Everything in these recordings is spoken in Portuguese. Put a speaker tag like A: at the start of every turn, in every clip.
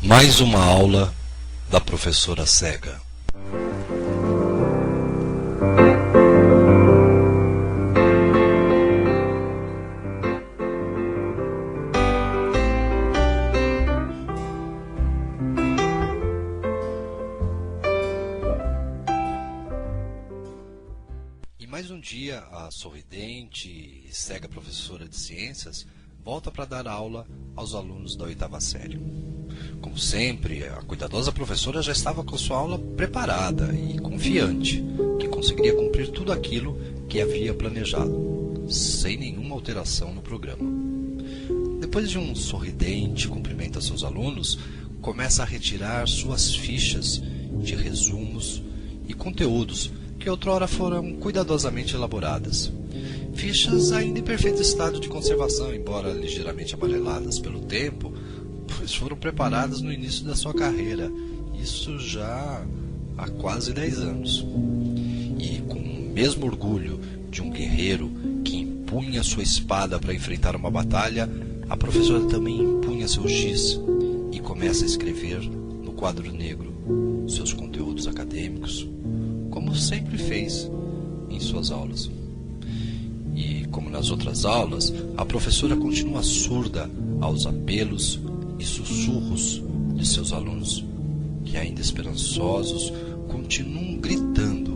A: Mais uma aula da professora cega. E mais um dia, a sorridente e cega professora de ciências volta para dar aula aos alunos da 8ª série. Como sempre, a cuidadosa professora já estava com sua aula preparada e confiante que conseguiria cumprir tudo aquilo que havia planejado, sem nenhuma alteração no programa. Depois de um sorridente cumprimento a seus alunos, começa a retirar suas fichas de resumos e conteúdos que outrora foram cuidadosamente elaboradas. Fichas ainda em perfeito estado de conservação, embora ligeiramente amareladas pelo tempo, pois foram preparadas no início da sua carreira, isso já há quase 10 anos. E com o mesmo orgulho de um guerreiro que empunha sua espada para enfrentar uma batalha, a professora também empunha seu giz e começa a escrever no quadro negro seus conteúdos acadêmicos, como sempre fez em suas aulas. E, como nas outras aulas, a professora continua surda aos apelos e sussurros de seus alunos, que ainda esperançosos continuam gritando,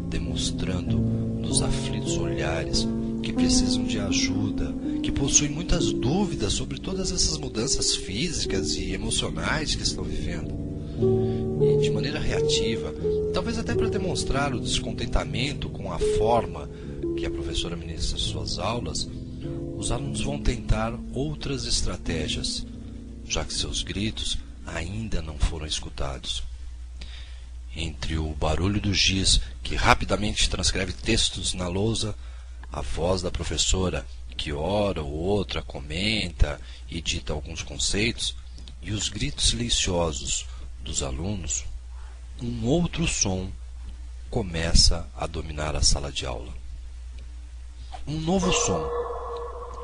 A: demonstrando nos aflitos olhares que precisam de ajuda, que possuem muitas dúvidas sobre todas essas mudanças físicas e emocionais que estão vivendo. E de maneira reativa, talvez até para demonstrar o descontentamento com a forma que a professora ministra suas aulas, os alunos vão tentar outras estratégias, já que seus gritos ainda não foram escutados. Entre o barulho do giz, que rapidamente transcreve textos na lousa, a voz da professora, que hora ou outra comenta e dita alguns conceitos, e os gritos silenciosos dos alunos, um outro som começa a dominar a sala de aula. Um novo som,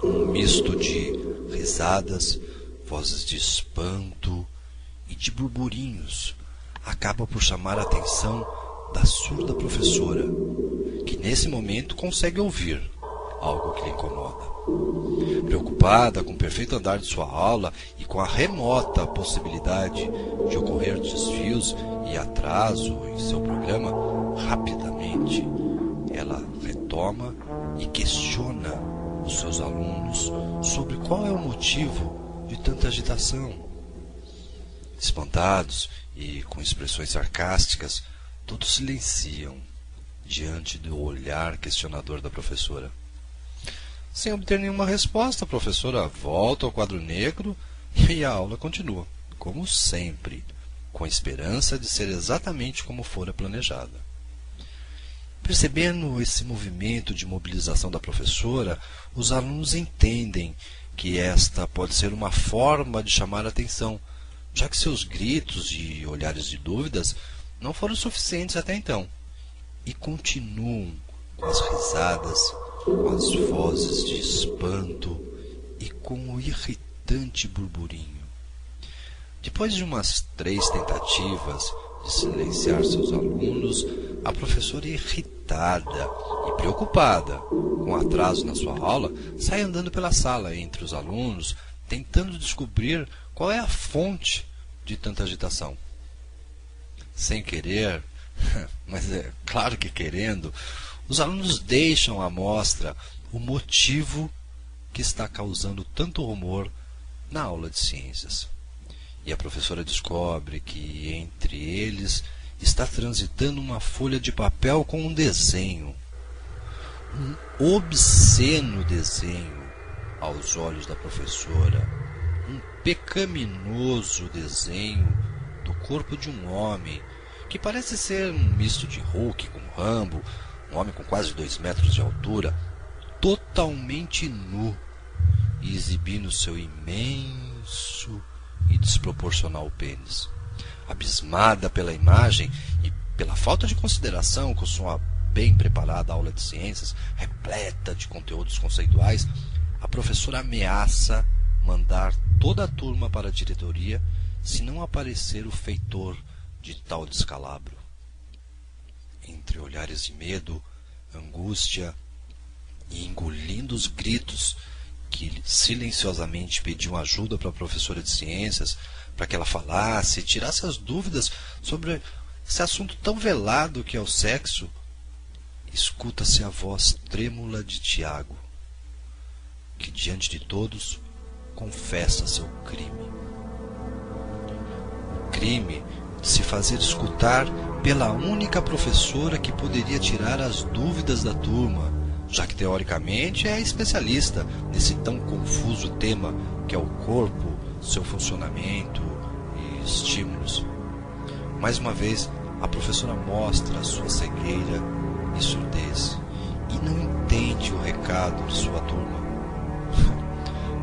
A: um misto de risadas, vozes de espanto e de burburinhos, acaba por chamar a atenção da surda professora, que nesse momento consegue ouvir algo que lhe incomoda. Preocupada com o perfeito andar de sua aula e com a remota possibilidade de ocorrer desvios e atraso em seu programa, rapidamente ela retoma e questiona os seus alunos sobre qual é o motivo de tanta agitação. Espantados e com expressões sarcásticas, todos silenciam diante do olhar questionador da professora. Sem obter nenhuma resposta, a professora volta ao quadro negro e a aula continua, como sempre, com a esperança de ser exatamente como fora planejada. Percebendo esse movimento de mobilização da professora, os alunos entendem que esta pode ser uma forma de chamar a atenção, já que seus gritos e olhares de dúvidas não foram suficientes até então, e continuam com as risadas, com as vozes de espanto e com o irritante burburinho. Depois de umas 3 tentativas de silenciar seus alunos, a professora, irritada e preocupada com o atraso na sua aula, sai andando pela sala entre os alunos, tentando descobrir qual é a fonte de tanta agitação. Sem querer, mas é claro que querendo, os alunos deixam à mostra o motivo que está causando tanto rumor na aula de ciências. E a professora descobre que entre eles está transitando uma folha de papel com um desenho. Um obsceno desenho aos olhos da professora. Um pecaminoso desenho do corpo de um homem, que parece ser um misto de Hulk com Rambo, um homem com quase 2 metros de altura, totalmente nu, e exibindo seu imenso e desproporcional pênis. Abismada pela imagem e pela falta de consideração com sua bem preparada aula de ciências, repleta de conteúdos conceituais, a professora ameaça mandar toda a turma para a diretoria se não aparecer o feitor de tal descalabro. Entre olhares de medo, angústia e engolindo os gritos que silenciosamente pediam ajuda para a professora de ciências, para que ela falasse e tirasse as dúvidas sobre esse assunto tão velado que é o sexo, escuta-se a voz trêmula de Tiago, que diante de todos confessa seu crime. O crime de se fazer escutar pela única professora que poderia tirar as dúvidas da turma, já que teoricamente é especialista nesse tão confuso tema que é o corpo, seu funcionamento e estímulos. Mais uma vez, a professora mostra a sua cegueira e surdez e não entende o recado de sua turma.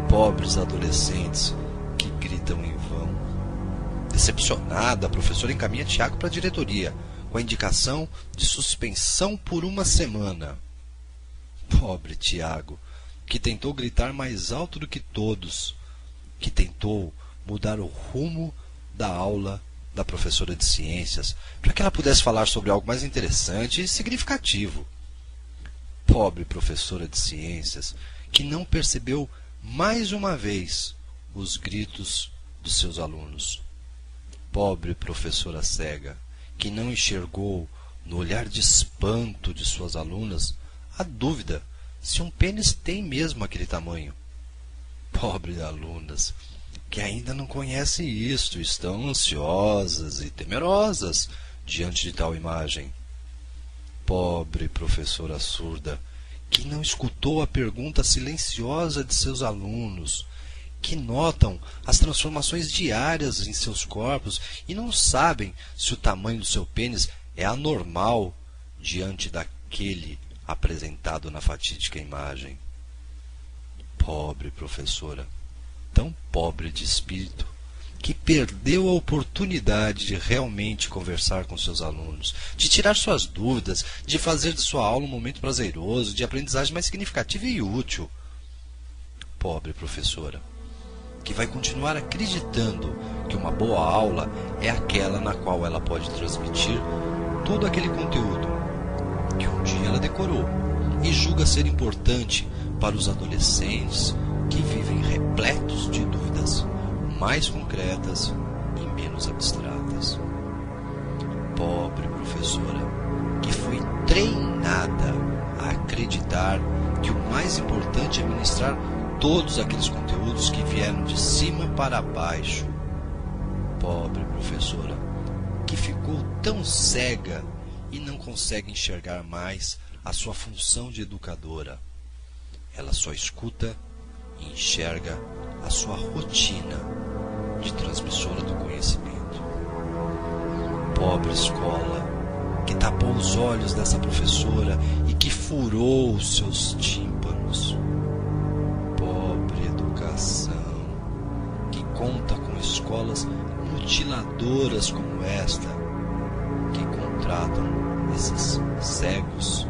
A: Pobres adolescentes que gritam em vão. Decepcionada, a professora encaminha Tiago para a diretoria, com a indicação de suspensão por 1 semana. Pobre Tiago, que tentou gritar mais alto do que todos, que tentou mudar o rumo da aula da professora de ciências, para que ela pudesse falar sobre algo mais interessante e significativo. Pobre professora de ciências, que não percebeu mais uma vez os gritos dos seus alunos. Pobre professora cega, que não enxergou no olhar de espanto de suas alunas a dúvida se um pênis tem mesmo aquele tamanho. Pobres alunas, que ainda não conhecem isto, estão ansiosas e temerosas diante de tal imagem. Pobre professora surda, que não escutou a pergunta silenciosa de seus alunos, que notam as transformações diárias em seus corpos e não sabem se o tamanho do seu pênis é anormal diante daquele apresentado na fatídica imagem. Pobre professora, tão pobre de espírito, que perdeu a oportunidade de realmente conversar com seus alunos, de tirar suas dúvidas, de fazer de sua aula um momento prazeroso, de aprendizagem mais significativa e útil. Pobre professora, que vai continuar acreditando que uma boa aula é aquela na qual ela pode transmitir todo aquele conteúdo que um dia ela decorou e julga ser importante para os adolescentes que vivem repletos de dúvidas mais concretas e menos abstratas. Pobre professora, que foi treinada a acreditar que o mais importante é ministrar todos aqueles conteúdos que vieram de cima para baixo. Pobre professora, que ficou tão cega e não consegue enxergar mais a sua função de educadora. Ela só escuta e enxerga a sua rotina de transmissora do conhecimento. Pobre escola, que tapou os olhos dessa professora e que furou os seus tímpanos. Pobre educação, que conta com escolas mutiladoras como esta, que contratam esses cegos